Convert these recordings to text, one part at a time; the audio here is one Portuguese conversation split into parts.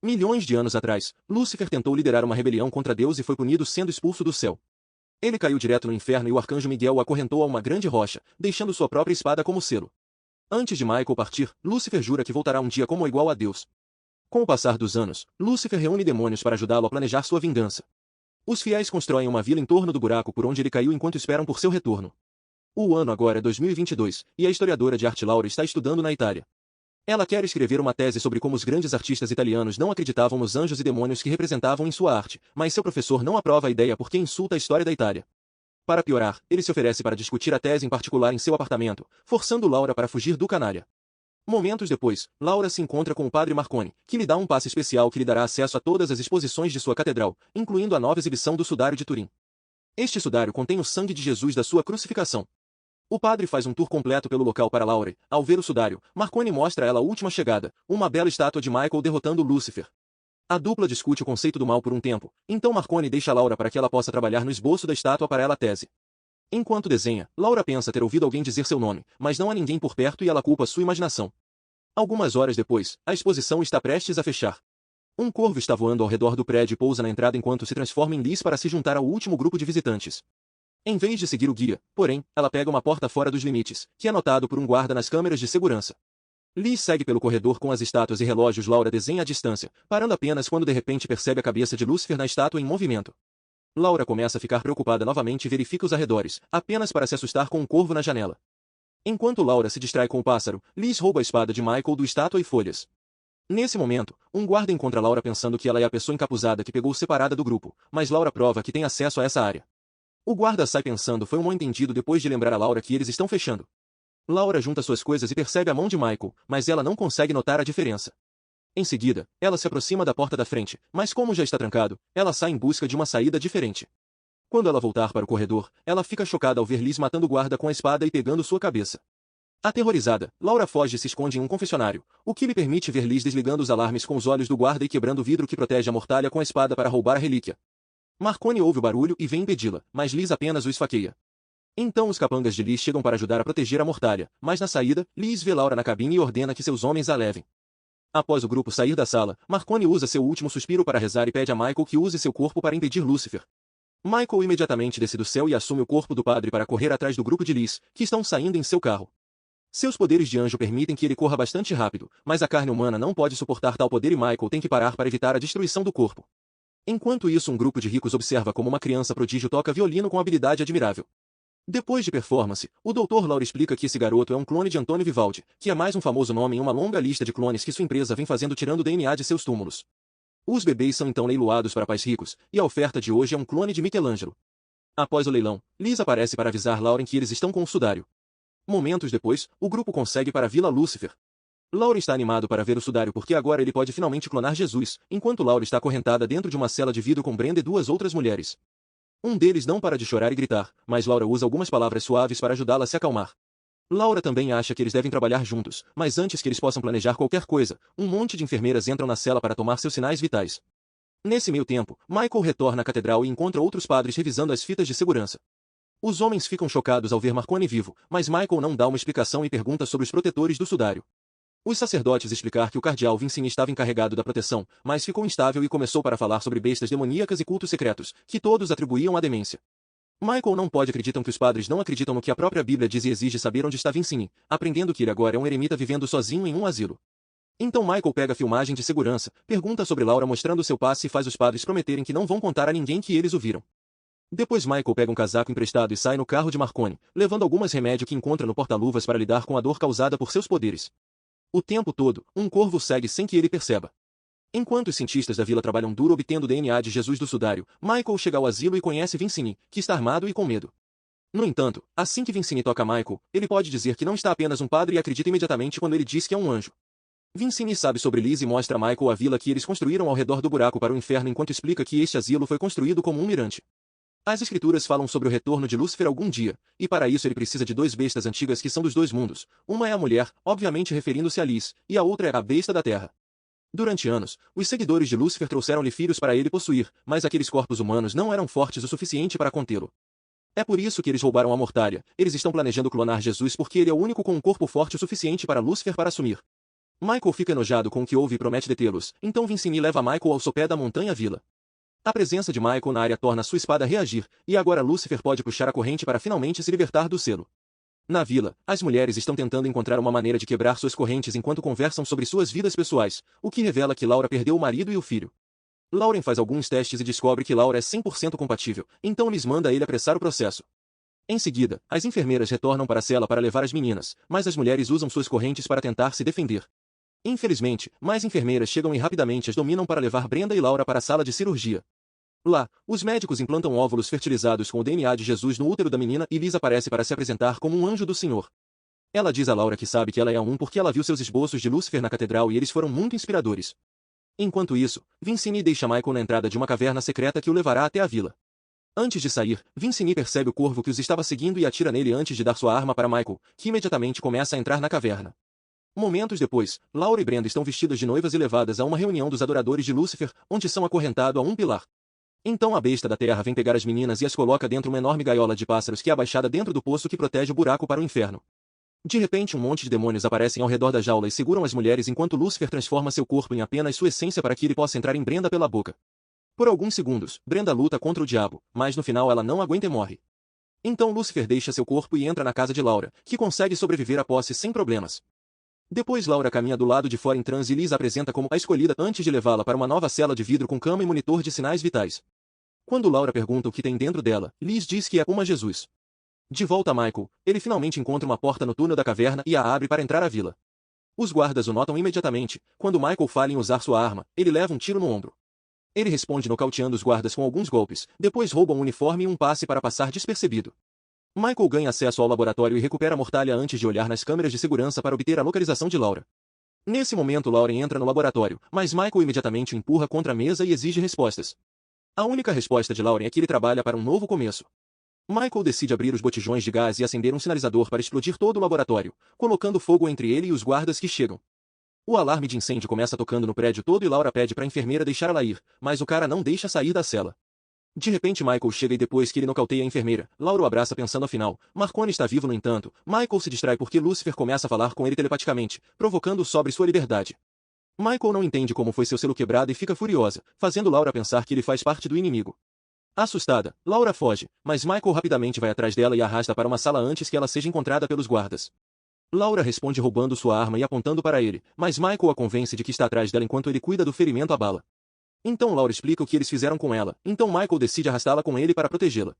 Milhões de anos atrás, Lúcifer tentou liderar uma rebelião contra Deus e foi punido sendo expulso do céu. Ele caiu direto no inferno e o arcanjo Miguel o acorrentou a uma grande rocha, deixando sua própria espada como selo. Antes de Michael partir, Lúcifer jura que voltará um dia como igual a Deus. Com o passar dos anos, Lúcifer reúne demônios para ajudá-lo a planejar sua vingança. Os fiéis constroem uma vila em torno do buraco por onde ele caiu enquanto esperam por seu retorno. O ano agora é 2022, e a historiadora de arte Laura está estudando na Itália. Ela quer escrever uma tese sobre como os grandes artistas italianos não acreditavam nos anjos e demônios que representavam em sua arte, mas seu professor não aprova a ideia porque insulta a história da Itália. Para piorar, ele se oferece para discutir a tese em particular em seu apartamento, forçando Laura para fugir do canalha. Momentos depois, Laura se encontra com o padre Marconi, que lhe dá um passe especial que lhe dará acesso a todas as exposições de sua catedral, incluindo a nova exibição do Sudário de Turim. Este sudário contém o sangue de Jesus da sua crucificação. O padre faz um tour completo pelo local para Laura e, ao ver o sudário, Marconi mostra a ela a última chegada, uma bela estátua de Michael derrotando Lúcifer. A dupla discute o conceito do mal por um tempo, então Marconi deixa Laura para que ela possa trabalhar no esboço da estátua para ela a tese. Enquanto desenha, Laura pensa ter ouvido alguém dizer seu nome, mas não há ninguém por perto e ela culpa sua imaginação. Algumas horas depois, a exposição está prestes a fechar. Um corvo está voando ao redor do prédio e pousa na entrada enquanto se transforma em Liz para se juntar ao último grupo de visitantes. Em vez de seguir o guia, porém, ela pega uma porta fora dos limites, que é notado por um guarda nas câmeras de segurança. Liz segue pelo corredor com as estátuas e relógios. Laura desenha à distância, parando apenas quando de repente percebe a cabeça de Lúcifer na estátua em movimento. Laura começa a ficar preocupada novamente e verifica os arredores, apenas para se assustar com um corvo na janela. Enquanto Laura se distrai com o pássaro, Liz rouba a espada de Michael do estátua e folhas. Nesse momento, um guarda encontra Laura pensando que ela é a pessoa encapuzada que pegou separada do grupo, mas Laura prova que tem acesso a essa área. O guarda sai pensando foi um mal-entendido depois de lembrar a Laura que eles estão fechando. Laura junta suas coisas e percebe a mão de Michael, mas ela não consegue notar a diferença. Em seguida, ela se aproxima da porta da frente, mas como já está trancado, ela sai em busca de uma saída diferente. Quando ela voltar para o corredor, ela fica chocada ao ver Liz matando o guarda com a espada e pegando sua cabeça. Aterrorizada, Laura foge e se esconde em um confessionário, o que lhe permite ver Liz desligando os alarmes com os olhos do guarda e quebrando o vidro que protege a mortalha com a espada para roubar a relíquia. Marconi ouve o barulho e vem impedi-la, mas Liz apenas o esfaqueia. Então os capangas de Liz chegam para ajudar a proteger a mortalha, mas na saída, Liz vê Laura na cabine e ordena que seus homens a levem. Após o grupo sair da sala, Marconi usa seu último suspiro para rezar e pede a Michael que use seu corpo para impedir Lúcifer. Michael imediatamente desce do céu e assume o corpo do padre para correr atrás do grupo de Liz, que estão saindo em seu carro. Seus poderes de anjo permitem que ele corra bastante rápido, mas a carne humana não pode suportar tal poder e Michael tem que parar para evitar a destruição do corpo. Enquanto isso, um grupo de ricos observa como uma criança prodígio toca violino com habilidade admirável. Depois de performance, o Dr. Laura explica que esse garoto é um clone de Antônio Vivaldi, que é mais um famoso nome em uma longa lista de clones que sua empresa vem fazendo tirando o DNA de seus túmulos. Os bebês são então leiloados para pais ricos, e a oferta de hoje é um clone de Michelangelo. Após o leilão, Liz aparece para avisar Lauren que eles estão com o sudário. Momentos depois, o grupo consegue para a Vila Lúcifer. Laura está animado para ver o sudário porque agora ele pode finalmente clonar Jesus, enquanto Laura está acorrentada dentro de uma cela de vidro com Brenda e duas outras mulheres. Um deles não para de chorar e gritar, mas Laura usa algumas palavras suaves para ajudá-la a se acalmar. Laura também acha que eles devem trabalhar juntos, mas antes que eles possam planejar qualquer coisa, um monte de enfermeiras entram na cela para tomar seus sinais vitais. Nesse meio tempo, Michael retorna à catedral e encontra outros padres revisando as fitas de segurança. Os homens ficam chocados ao ver Marconi vivo, mas Michael não dá uma explicação e pergunta sobre os protetores do sudário. Os sacerdotes explicar que o cardeal Vincini estava encarregado da proteção, mas ficou instável e começou para falar sobre bestas demoníacas e cultos secretos, que todos atribuíam à demência. Michael não pode acreditar que os padres não acreditam no que a própria Bíblia diz e exige saber onde está Vincini, aprendendo que ele agora é um eremita vivendo sozinho em um asilo. Então Michael pega a filmagem de segurança, pergunta sobre Laura mostrando seu passe e faz os padres prometerem que não vão contar a ninguém que eles o viram. Depois Michael pega um casaco emprestado e sai no carro de Marconi, levando algumas remédios que encontra no porta-luvas para lidar com a dor causada por seus poderes. O tempo todo, um corvo segue sem que ele perceba. Enquanto os cientistas da vila trabalham duro obtendo o DNA de Jesus do sudário, Michael chega ao asilo e conhece Vincini, que está armado e com medo. No entanto, assim que Vincini toca Michael, ele pode dizer que não está apenas um padre e acredita imediatamente quando ele diz que é um anjo. Vincini sabe sobre Liz e mostra a Michael a vila que eles construíram ao redor do buraco para o inferno enquanto explica que este asilo foi construído como um mirante. As escrituras falam sobre o retorno de Lúcifer algum dia, e para isso ele precisa de duas bestas antigas que são dos dois mundos. Uma é a mulher, obviamente referindo-se a Liz, e a outra é a besta da terra. Durante anos, os seguidores de Lúcifer trouxeram-lhe filhos para ele possuir, mas aqueles corpos humanos não eram fortes o suficiente para contê-lo. É por isso que eles roubaram a mortalha. Eles estão planejando clonar Jesus porque ele é o único com um corpo forte o suficiente para Lúcifer para assumir. Michael fica enojado com o que ouve e promete detê-los, então Vincini leva Michael ao sopé da montanha Vila. A presença de Michael na área torna sua espada reagir, e agora Lúcifer pode puxar a corrente para finalmente se libertar do selo. Na vila, as mulheres estão tentando encontrar uma maneira de quebrar suas correntes enquanto conversam sobre suas vidas pessoais, o que revela que Laura perdeu o marido e o filho. Lauren faz alguns testes e descobre que Laura é 100% compatível, então lhes manda ele apressar o processo. Em seguida, as enfermeiras retornam para a cela para levar as meninas, mas as mulheres usam suas correntes para tentar se defender. Infelizmente, mais enfermeiras chegam e rapidamente as dominam para levar Brenda e Laura para a sala de cirurgia. Lá, os médicos implantam óvulos fertilizados com o DNA de Jesus no útero da menina e Liz aparece para se apresentar como um anjo do Senhor. Ela diz a Laura que sabe que ela é a porque ela viu seus esboços de Lúcifer na catedral e eles foram muito inspiradores. Enquanto isso, Vincini deixa Michael na entrada de uma caverna secreta que o levará até a vila. Antes de sair, Vincini percebe o corvo que os estava seguindo e atira nele antes de dar sua arma para Michael, que imediatamente começa a entrar na caverna. Momentos depois, Laura e Brenda estão vestidas de noivas e levadas a uma reunião dos adoradores de Lúcifer, onde são acorrentados a um pilar. Então a besta da terra vem pegar as meninas e as coloca dentro de uma enorme gaiola de pássaros que é abaixada dentro do poço que protege o buraco para o inferno. De repente um monte de demônios aparecem ao redor da jaula e seguram as mulheres enquanto Lúcifer transforma seu corpo em apenas sua essência para que ele possa entrar em Brenda pela boca. Por alguns segundos, Brenda luta contra o diabo, mas no final ela não aguenta e morre. Então Lúcifer deixa seu corpo e entra na casa de Laura, que consegue sobreviver à posse sem problemas. Depois Laura caminha do lado de fora em transe e Liz a apresenta como a escolhida antes de levá-la para uma nova cela de vidro com cama e monitor de sinais vitais. Quando Laura pergunta o que tem dentro dela, Liz diz que é uma Jesus. De volta a Michael, ele finalmente encontra uma porta no túnel da caverna e a abre para entrar à vila. Os guardas o notam imediatamente. Quando Michael falha em usar sua arma, ele leva um tiro no ombro. Ele responde nocauteando os guardas com alguns golpes, depois rouba um uniforme e um passe para passar despercebido. Michael ganha acesso ao laboratório e recupera a mortalha antes de olhar nas câmeras de segurança para obter a localização de Laura. Nesse momento Lauren entra no laboratório, mas Michael imediatamente o empurra contra a mesa e exige respostas. A única resposta de Lauren é que ele trabalha para um novo começo. Michael decide abrir os botijões de gás e acender um sinalizador para explodir todo o laboratório, colocando fogo entre ele e os guardas que chegam. O alarme de incêndio começa tocando no prédio todo e Laura pede para a enfermeira deixar ela ir, mas o cara não deixa sair da cela. De repente Michael chega e depois que ele nocauteia a enfermeira, Laura o abraça pensando afinal, Marconi está vivo no entanto, Michael se distrai porque Lúcifer começa a falar com ele telepaticamente, provocando-o sobre sua liberdade. Michael não entende como foi seu selo quebrado e fica furiosa, fazendo Laura pensar que ele faz parte do inimigo. Assustada, Laura foge, mas Michael rapidamente vai atrás dela e a arrasta para uma sala antes que ela seja encontrada pelos guardas. Laura responde roubando sua arma e apontando para ele, mas Michael a convence de que está atrás dela enquanto ele cuida do ferimento à bala. Então Laura explica o que eles fizeram com ela, então Michael decide arrastá-la com ele para protegê-la.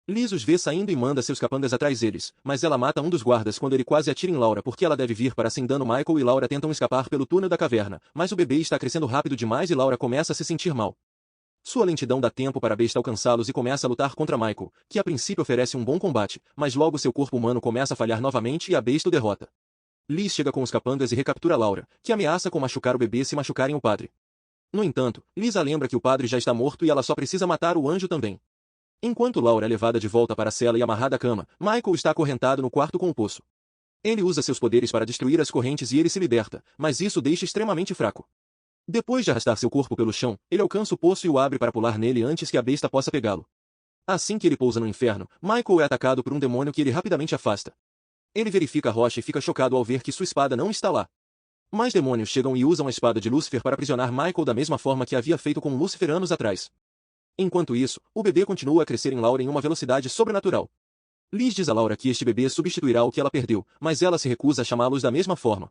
Liz os vê saindo e manda seus capangas atrás deles, mas ela mata um dos guardas quando ele quase atira em Laura porque ela deve vir para sem dano. Michael e Laura tentam escapar pelo túnel da caverna, mas o bebê está crescendo rápido demais e Laura começa a se sentir mal. Sua lentidão dá tempo para a besta alcançá-los e começa a lutar contra Michael, que a princípio oferece um bom combate, mas logo seu corpo humano começa a falhar novamente e a besta o derrota. Liz chega com os capangas e recaptura Laura, que ameaça com machucar o bebê se machucarem o padre. No entanto, Lisa lembra que o padre já está morto e ela só precisa matar o anjo também. Enquanto Laura é levada de volta para a cela e amarrada à cama, Michael está acorrentado no quarto com o poço. Ele usa seus poderes para destruir as correntes e ele se liberta, mas isso o deixa extremamente fraco. Depois de arrastar seu corpo pelo chão, ele alcança o poço e o abre para pular nele antes que a besta possa pegá-lo. Assim que ele pousa no inferno, Michael é atacado por um demônio que ele rapidamente afasta. Ele verifica a rocha e fica chocado ao ver que sua espada não está lá. Mais demônios chegam e usam a espada de Lúcifer para aprisionar Michael da mesma forma que havia feito com Lúcifer anos atrás. Enquanto isso, o bebê continua a crescer em Laura em uma velocidade sobrenatural. Liz diz a Laura que este bebê substituirá o que ela perdeu, mas ela se recusa a chamá-los da mesma forma.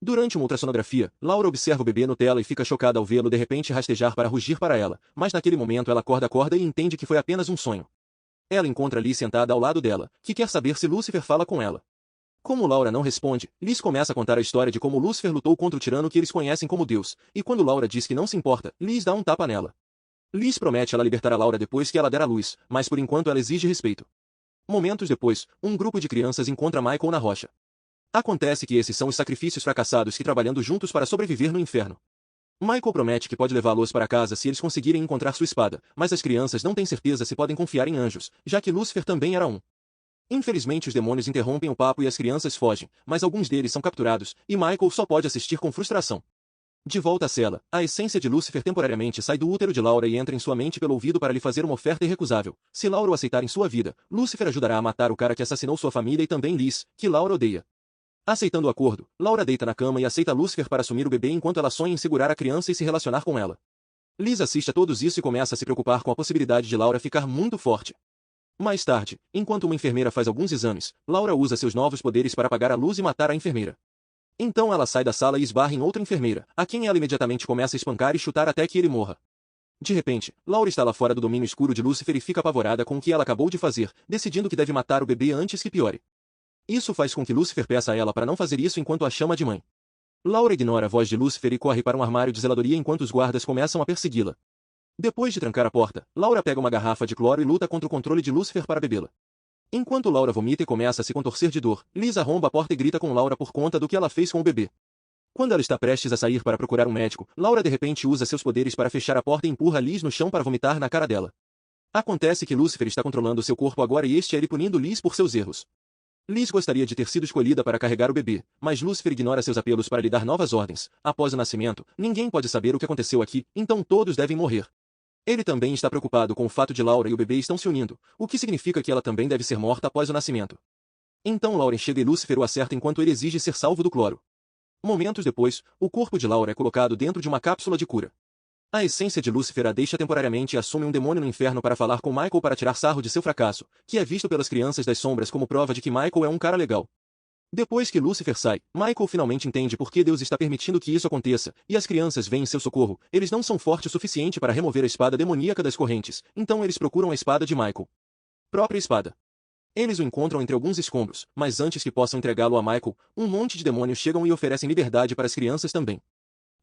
Durante uma ultrassonografia, Laura observa o bebê no tela e fica chocada ao vê-lo de repente rastejar para rugir para ela, mas naquele momento ela acorda e entende que foi apenas um sonho. Ela encontra Liz sentada ao lado dela, que quer saber se Lúcifer fala com ela. Como Laura não responde, Liz começa a contar a história de como Lúcifer lutou contra o tirano que eles conhecem como Deus, e quando Laura diz que não se importa, Liz dá um tapa nela. Liz promete ela libertar a Laura depois que ela der à luz, mas por enquanto ela exige respeito. Momentos depois, um grupo de crianças encontra Michael na rocha. Acontece que esses são os sacrifícios fracassados que trabalhando juntos para sobreviver no inferno. Michael promete que pode levá-los para casa se eles conseguirem encontrar sua espada, mas as crianças não têm certeza se podem confiar em anjos, já que Lúcifer também era um. Infelizmente os demônios interrompem o papo e as crianças fogem, mas alguns deles são capturados, e Michael só pode assistir com frustração. De volta à cela, a essência de Lúcifer temporariamente sai do útero de Laura e entra em sua mente pelo ouvido para lhe fazer uma oferta irrecusável. Se Laura o aceitar em sua vida, Lúcifer ajudará a matar o cara que assassinou sua família e também Liz, que Laura odeia. Aceitando o acordo, Laura deita na cama e aceita Lúcifer para assumir o bebê enquanto ela sonha em segurar a criança e se relacionar com ela. Liz assiste a todos isso e começa a se preocupar com a possibilidade de Laura ficar muito forte. Mais tarde, enquanto uma enfermeira faz alguns exames, Laura usa seus novos poderes para apagar a luz e matar a enfermeira. Então ela sai da sala e esbarra em outra enfermeira, a quem ela imediatamente começa a espancar e chutar até que ele morra. De repente, Laura está lá fora do domínio escuro de Lúcifer e fica apavorada com o que ela acabou de fazer, decidindo que deve matar o bebê antes que piore. Isso faz com que Lúcifer peça a ela para não fazer isso enquanto a chama de mãe. Laura ignora a voz de Lúcifer e corre para um armário de zeladoria enquanto os guardas começam a persegui-la. Depois de trancar a porta, Laura pega uma garrafa de cloro e luta contra o controle de Lúcifer para bebê-la. Enquanto Laura vomita e começa a se contorcer de dor, Liz arromba a porta e grita com Laura por conta do que ela fez com o bebê. Quando ela está prestes a sair para procurar um médico, Laura de repente usa seus poderes para fechar a porta e empurra Liz no chão para vomitar na cara dela. Acontece que Lúcifer está controlando seu corpo agora e este é ele punindo Liz por seus erros. Liz gostaria de ter sido escolhida para carregar o bebê, mas Lúcifer ignora seus apelos para lhe dar novas ordens. Após o nascimento, ninguém pode saber o que aconteceu aqui, então todos devem morrer. Ele também está preocupado com o fato de Laura e o bebê estão se unindo, o que significa que ela também deve ser morta após o nascimento. Então Laura chega e Lúcifer o acerta enquanto ele exige ser salvo do cloro. Momentos depois, o corpo de Laura é colocado dentro de uma cápsula de cura. A essência de Lúcifer a deixa temporariamente e assume um demônio no inferno para falar com Michael para tirar sarro de seu fracasso, que é visto pelas crianças das sombras como prova de que Michael é um cara legal. Depois que Lúcifer sai, Michael finalmente entende por que Deus está permitindo que isso aconteça, e as crianças veem seu socorro. Eles não são fortes o suficiente para remover a espada demoníaca das correntes, então eles procuram a espada de Michael. Própria espada. Eles o encontram entre alguns escombros, mas antes que possam entregá-lo a Michael, um monte de demônios chegam e oferecem liberdade para as crianças também.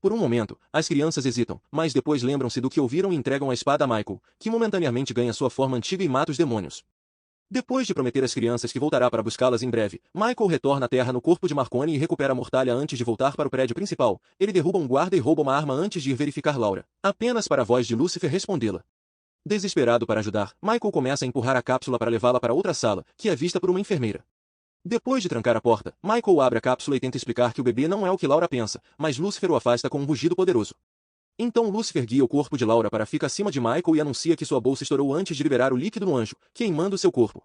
Por um momento, as crianças hesitam, mas depois lembram-se do que ouviram e entregam a espada a Michael, que momentaneamente ganha sua forma antiga e mata os demônios. Depois de prometer às crianças que voltará para buscá-las em breve, Michael retorna à Terra no corpo de Marconi e recupera a mortalha antes de voltar para o prédio principal. Ele derruba um guarda e rouba uma arma antes de ir verificar Laura, apenas para a voz de Lúcifer respondê-la. Desesperado para ajudar, Michael começa a empurrar a cápsula para levá-la para outra sala, que é vista por uma enfermeira. Depois de trancar a porta, Michael abre a cápsula e tenta explicar que o bebê não é o que Laura pensa, mas Lúcifer o afasta com um rugido poderoso. Então Lúcifer guia o corpo de Laura para ficar acima de Michael e anuncia que sua bolsa estourou antes de liberar o líquido no anjo, queimando seu corpo.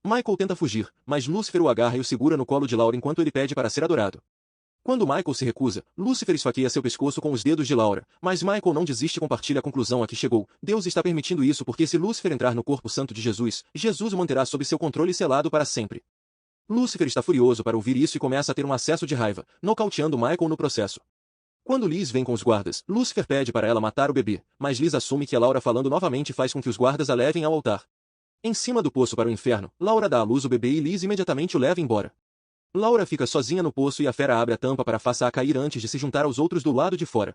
Michael tenta fugir, mas Lúcifer o agarra e o segura no colo de Laura enquanto ele pede para ser adorado. Quando Michael se recusa, Lúcifer esfaqueia seu pescoço com os dedos de Laura, mas Michael não desiste e compartilha a conclusão a que chegou. Deus está permitindo isso porque se Lúcifer entrar no corpo santo de Jesus, Jesus o manterá sob seu controle selado para sempre. Lúcifer está furioso para ouvir isso e começa a ter um acesso de raiva, nocauteando Michael no processo. Quando Liz vem com os guardas, Lúcifer pede para ela matar o bebê, mas Liz assume que a Laura falando novamente faz com que os guardas a levem ao altar. Em cima do poço para o inferno, Laura dá à luz o bebê e Liz imediatamente o leva embora. Laura fica sozinha no poço e a fera abre a tampa para faça-a cair antes de se juntar aos outros do lado de fora.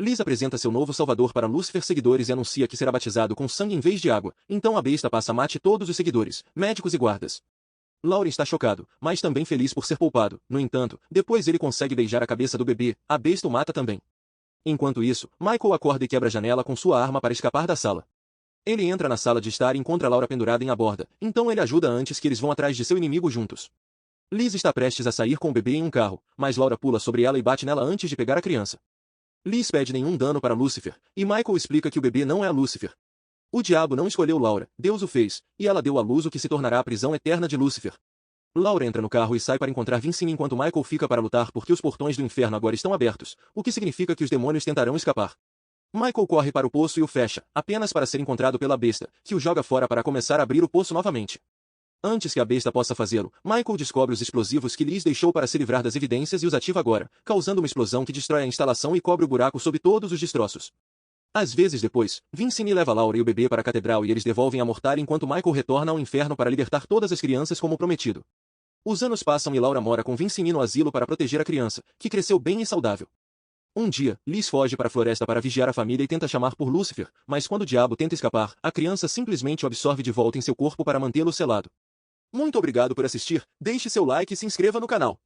Liz apresenta seu novo salvador para Lúcifer seguidores e anuncia que será batizado com sangue em vez de água, então a besta passa a mate todos os seguidores, médicos e guardas. Laura está chocado, mas também feliz por ser poupado. No entanto, depois ele consegue beijar a cabeça do bebê, a besta o mata também. Enquanto isso, Michael acorda e quebra a janela com sua arma para escapar da sala. Ele entra na sala de estar e encontra Laura pendurada em aborda, então ele ajuda antes que eles vão atrás de seu inimigo juntos. Liz está prestes a sair com o bebê em um carro, mas Laura pula sobre ela e bate nela antes de pegar a criança. Liz pede nenhum dano para Lúcifer, e Michael explica que o bebê não é a Lúcifer. O diabo não escolheu Laura, Deus o fez, e ela deu à luz o que se tornará a prisão eterna de Lúcifer. Laura entra no carro e sai para encontrar Vincent enquanto Michael fica para lutar porque os portões do inferno agora estão abertos, o que significa que os demônios tentarão escapar. Michael corre para o poço e o fecha, apenas para ser encontrado pela besta, que o joga fora para começar a abrir o poço novamente. Antes que a besta possa fazê-lo, Michael descobre os explosivos que Liz deixou para se livrar das evidências e os ativa agora, causando uma explosão que destrói a instalação e cobre o buraco sob todos os destroços. Às vezes depois, Vincent leva Laura e o bebê para a catedral e eles devolvem a mortalha enquanto Michael retorna ao inferno para libertar todas as crianças como prometido. Os anos passam e Laura mora com Vincent no asilo para proteger a criança, que cresceu bem e saudável. Um dia, Liz foge para a floresta para vigiar a família e tenta chamar por Lúcifer, mas quando o diabo tenta escapar, a criança simplesmente o absorve de volta em seu corpo para mantê-lo selado. Muito obrigado por assistir, deixe seu like e se inscreva no canal.